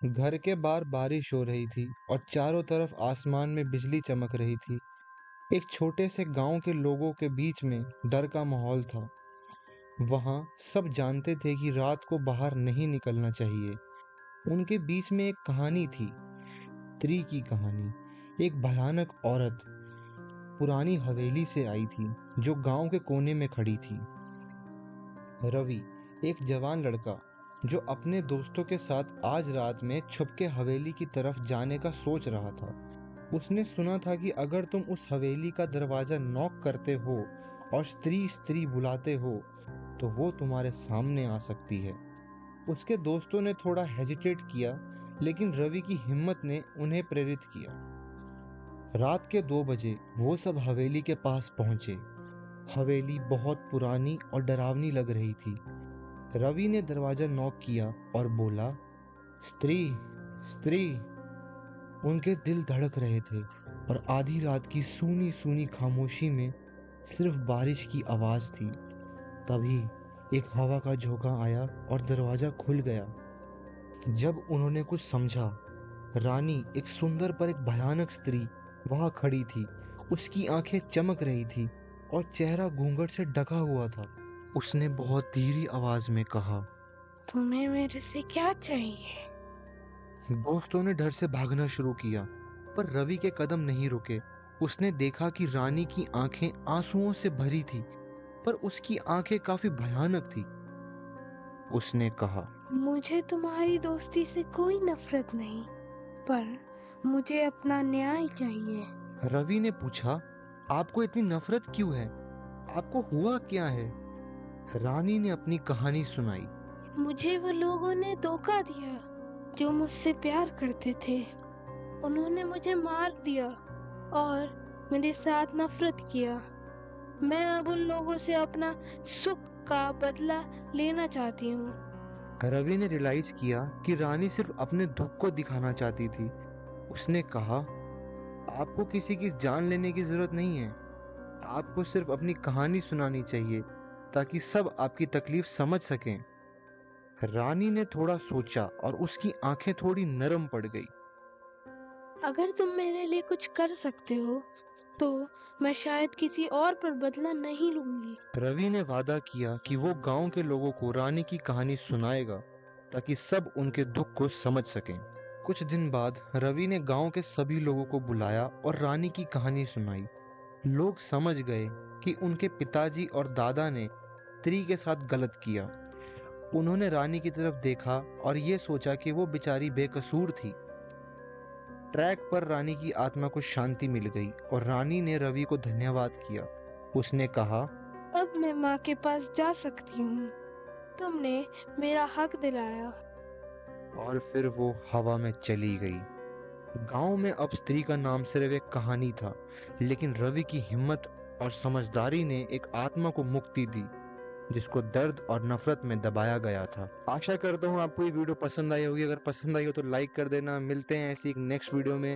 घर के बाहर बारिश हो रही थी और चारों तरफ आसमान में बिजली चमक रही थी। एक छोटे से गांव के लोगों के बीच में डर का माहौल था। वहां सब जानते थे कि रात को बाहर नहीं निकलना चाहिए। उनके बीच में एक कहानी थी, स्त्री की कहानी। एक भयानक औरत पुरानी हवेली से आई थी जो गांव के कोने में खड़ी थी। रवि, एक जवान लड़का जो अपने दोस्तों के साथ आज रात में छुपके हवेली की तरफ जाने का सोच रहा था। उसने सुना था कि अगर तुम उस हवेली का दरवाजा नॉक करते हो और स्त्री स्त्री बुलाते हो तो वो तुम्हारे सामने आ सकती है। उसके दोस्तों ने थोड़ा हेजिटेट किया, लेकिन रवि की हिम्मत ने उन्हें प्रेरित किया। रात के 2 बजे वो सब हवेली के पास पहुंचे। हवेली बहुत पुरानी और डरावनी लग रही थी। रवि ने दरवाजा नॉक किया और बोला, स्त्री स्त्री। उनके दिल धड़क रहे थे और आधी रात की सूनी सूनी खामोशी में सिर्फ बारिश की आवाज थी। तभी एक हवा का झोंका आया और दरवाजा खुल गया। जब उन्होंने कुछ समझा, रानी, एक सुंदर पर एक भयानक स्त्री वहां खड़ी थी। उसकी आंखें चमक रही थी और चेहरा घूंघट से ढका हुआ था। उसने बहुत धीरी आवाज में कहा, तुम्हें मेरे से क्या चाहिए? दोस्तों ने डर से भागना शुरू किया, पर रवि के कदम नहीं रुके। उसने देखा कि रानी की आंखें आंसुओं से भरी थी, पर उसकी आंखें काफी भयानक थी। उसने कहा, मुझे तुम्हारी दोस्ती से कोई नफरत नहीं, पर मुझे अपना न्याय चाहिए। रवि ने पूछा, आपको इतनी नफरत क्यों है? आपको हुआ क्या है? रानी ने अपनी कहानी सुनाई। मुझे वो लोगों ने धोखा दिया जो मुझसे प्यार करते थे। उन्होंने मुझे मार दिया और मेरे साथ नफरत किया। मैं अब उन लोगों से अपना सुख का बदला लेना चाहती हूँ। रवि ने रियलाइज किया कि रानी सिर्फ अपने दुख को दिखाना चाहती थी। उसने कहा, आपको किसी की जान लेने की जरूरत नहीं है। आपको सिर्फ अपनी कहानी सुनानी चाहिए ताकि सब आपकी तकलीफ समझ सकें। रानी ने थोड़ा सोचा और उसकी आंखें थोड़ी नरम पड़ गई। अगर तुम मेरे लिए कुछ कर सकते हो तो मैं शायद किसी और पर बदला नहीं लूंगी। रवि ने वादा किया कि वो गांव के लोगों को रानी की कहानी सुनाएगा ताकि सब उनके दुख को समझ सकें। कुछ दिन बाद रवि ने गांव के सभी लोगों को बुलाया और रानी की कहानी सुनाई। लोग समझ गए कि उनके पिताजी और दादा ने स्त्री के साथ गलत किया। उन्होंने रानी की तरफ देखा और ये सोचा कि वो बेचारी बेकसूर थी। ट्रैक पर रानी की आत्मा को शांति मिल गई और रानी ने रवि को धन्यवाद किया। उसने कहा, अब मैं माँ के पास जा सकती हूँ। तुमने मेरा हक दिलाया। और फिर वो हवा में चली गई। गांव में अब स्त्री का नाम सिर्फ एक कहानी था, लेकिन रवि की हिम्मत और समझदारी ने एक आत्मा को मुक्ति दी जिसको दर्द और नफरत में दबाया गया था। आशा करता हूँ आपको ये वीडियो पसंद आई होगी। अगर पसंद आई हो तो लाइक कर देना। मिलते हैं ऐसी एक नेक्स्ट वीडियो में।